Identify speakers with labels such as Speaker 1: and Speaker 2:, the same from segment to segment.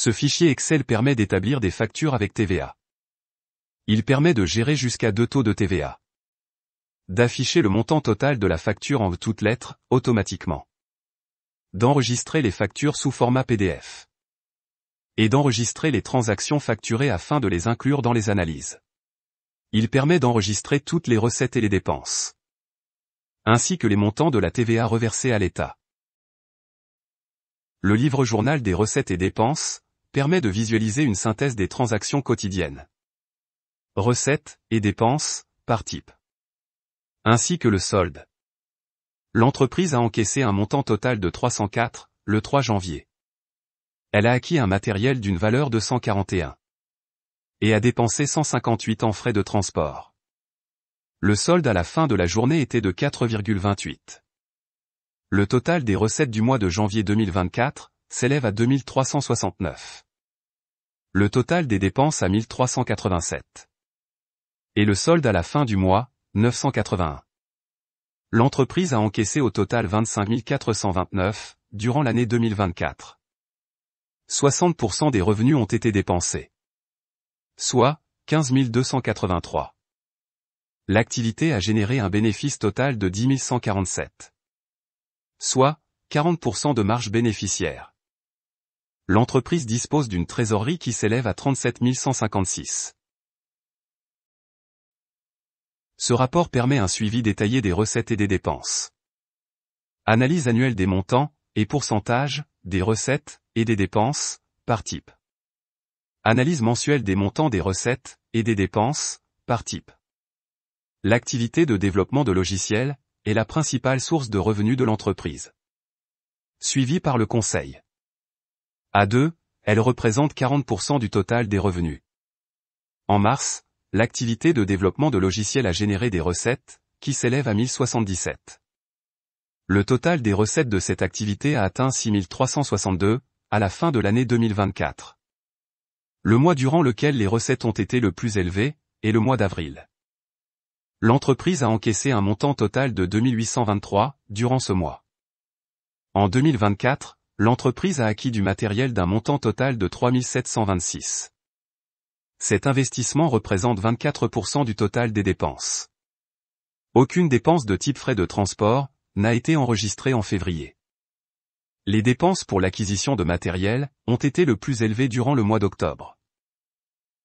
Speaker 1: Ce fichier Excel permet d'établir des factures avec TVA. Il permet de gérer jusqu'à 2 taux de TVA. D'afficher le montant total de la facture en toutes lettres, automatiquement. D'enregistrer les factures sous format PDF. Et d'enregistrer les transactions facturées afin de les inclure dans les analyses. Il permet d'enregistrer toutes les recettes et les dépenses. Ainsi que les montants de la TVA reversés à l'État. Le livre journal des recettes et dépenses permet de visualiser une synthèse des transactions quotidiennes. Recettes et dépenses, par type. Ainsi que le solde. L'entreprise a encaissé un montant total de 304, le 3 janvier. Elle a acquis un matériel d'une valeur de 141. Et a dépensé 158 en frais de transport. Le solde à la fin de la journée était de 4,28. Le total des recettes du mois de janvier 2024 s'élève à 2369. Le total des dépenses à 1387. Et le solde à la fin du mois, 981. L'entreprise a encaissé au total 25 429, durant l'année 2024. 60% des revenus ont été dépensés. Soit, 15 283. L'activité a généré un bénéfice total de 10 147. Soit, 40% de marge bénéficiaire. L'entreprise dispose d'une trésorerie qui s'élève à 37 156. Ce rapport permet un suivi détaillé des recettes et des dépenses. Analyse annuelle des montants, et pourcentages, des recettes, et des dépenses, par type. Analyse mensuelle des montants des recettes, et des dépenses, par type. L'activité de développement de logiciels est la principale source de revenus de l'entreprise. Suivi par le conseil. À 2, elle représente 40% du total des revenus. En mars, l'activité de développement de logiciels a généré des recettes, qui s'élèvent à 1077. Le total des recettes de cette activité a atteint 6362, à la fin de l'année 2024. Le mois durant lequel les recettes ont été le plus élevées, est le mois d'avril. L'entreprise a encaissé un montant total de 2823, durant ce mois. En 2024, l'entreprise a acquis du matériel d'un montant total de 3726. Cet investissement représente 24% du total des dépenses. Aucune dépense de type frais de transport n'a été enregistrée en février. Les dépenses pour l'acquisition de matériel ont été le plus élevées durant le mois d'octobre.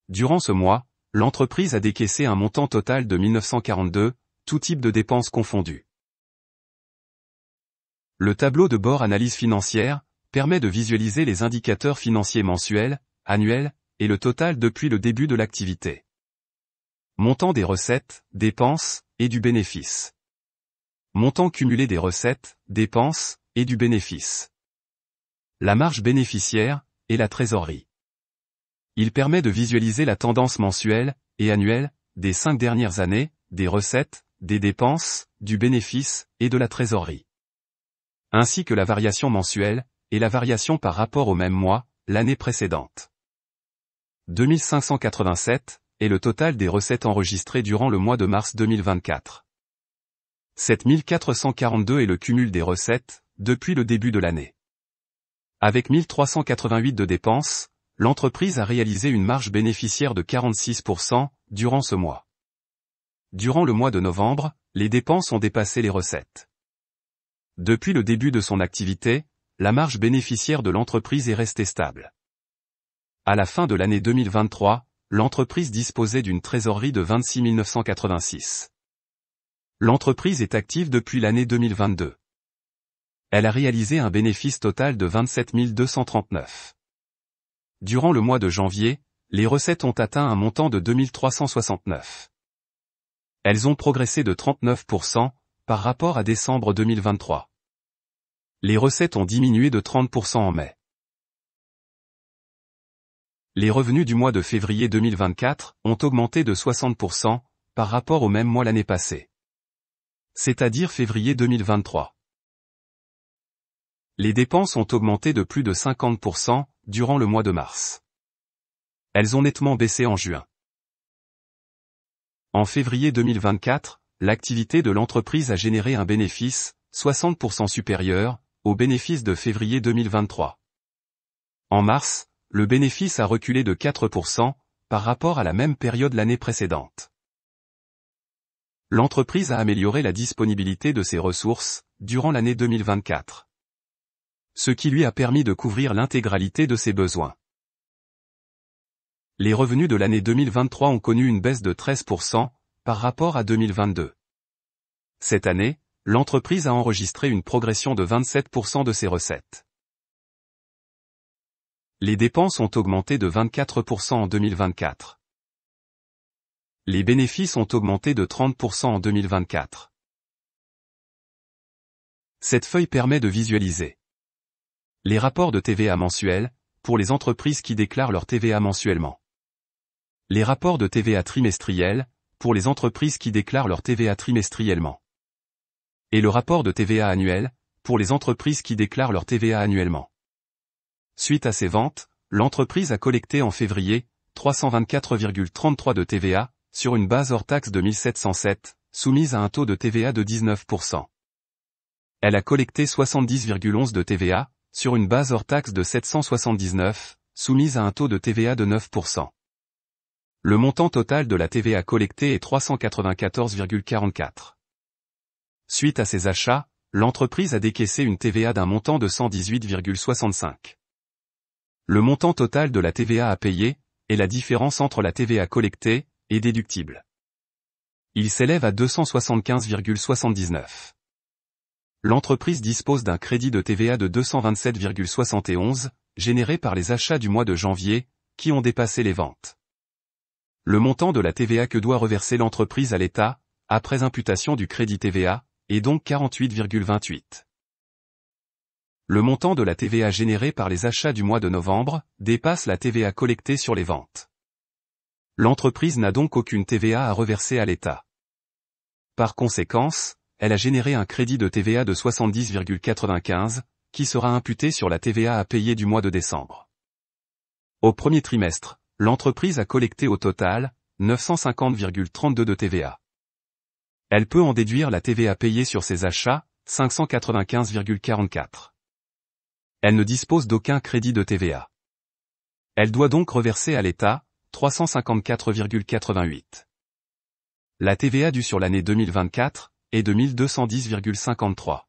Speaker 1: Durant ce mois, l'entreprise a décaissé un montant total de 1942, tout type de dépenses confondues. Le tableau de bord analyse financière permet de visualiser les indicateurs financiers mensuels, annuels, et le total depuis le début de l'activité. Montant des recettes, dépenses, et du bénéfice. Montant cumulé des recettes, dépenses, et du bénéfice. La marge bénéficiaire, et la trésorerie. Il permet de visualiser la tendance mensuelle, et annuelle, des 5 dernières années, des recettes, des dépenses, du bénéfice, et de la trésorerie. Ainsi que la variation mensuelle, et la variation par rapport au même mois, l'année précédente. 2587, est le total des recettes enregistrées durant le mois de mars 2024. 7442 est le cumul des recettes, depuis le début de l'année. Avec 1388 de dépenses, l'entreprise a réalisé une marge bénéficiaire de 46%, durant ce mois. Durant le mois de novembre, les dépenses ont dépassé les recettes. Depuis le début de son activité, la marge bénéficiaire de l'entreprise est restée stable. À la fin de l'année 2023, l'entreprise disposait d'une trésorerie de 26 986. L'entreprise est active depuis l'année 2022. Elle a réalisé un bénéfice total de 27 239. Durant le mois de janvier, les recettes ont atteint un montant de 2369. Elles ont progressé de 39%, par rapport à décembre 2023. Les recettes ont diminué de 30% en mai. Les revenus du mois de février 2024 ont augmenté de 60%, par rapport au même mois l'année passée. C'est-à-dire février 2023. Les dépenses ont augmenté de plus de 50%, durant le mois de mars. Elles ont nettement baissé en juin. En février 2024, l'activité de l'entreprise a généré un bénéfice, 60% supérieur, au bénéfice de février 2023. En mars, le bénéfice a reculé de 4% par rapport à la même période l'année précédente. L'entreprise a amélioré la disponibilité de ses ressources durant l'année 2024. Ce qui lui a permis de couvrir l'intégralité de ses besoins. Les revenus de l'année 2023 ont connu une baisse de 13% par rapport à 2022. Cette année, l'entreprise a enregistré une progression de 27% de ses recettes. Les dépenses ont augmenté de 24% en 2024. Les bénéfices ont augmenté de 30% en 2024. Cette feuille permet de visualiser les rapports de TVA mensuels, pour les entreprises qui déclarent leur TVA mensuellement. Les rapports de TVA trimestriels, pour les entreprises qui déclarent leur TVA trimestriellement. Et le rapport de TVA annuel, pour les entreprises qui déclarent leur TVA annuellement. Suite à ces ventes, l'entreprise a collecté en février 324,33 de TVA, sur une base hors taxe de 1707, soumise à un taux de TVA de 19%. Elle a collecté 70,11 de TVA, sur une base hors taxe de 779, soumise à un taux de TVA de 9%. Le montant total de la TVA collectée est 394,44. Suite à ces achats, l'entreprise a décaissé une TVA d'un montant de 118,65. Le montant total de la TVA à payer est la différence entre la TVA collectée et déductible. Il s'élève à 275,79. L'entreprise dispose d'un crédit de TVA de 227,71, généré par les achats du mois de janvier, qui ont dépassé les ventes. Le montant de la TVA que doit reverser l'entreprise à l'État, après imputation du crédit TVA, est donc 48,28. Le montant de la TVA générée par les achats du mois de novembre, dépasse la TVA collectée sur les ventes. L'entreprise n'a donc aucune TVA à reverser à l'État. Par conséquence, elle a généré un crédit de TVA de 70,95, qui sera imputé sur la TVA à payer du mois de décembre. Au premier trimestre, l'entreprise a collecté au total 950,32 de TVA. Elle peut en déduire la TVA payée sur ses achats, 595,44. Elle ne dispose d'aucun crédit de TVA. Elle doit donc reverser à l'État 354,88. La TVA due sur l'année 2024 est de 1210,53.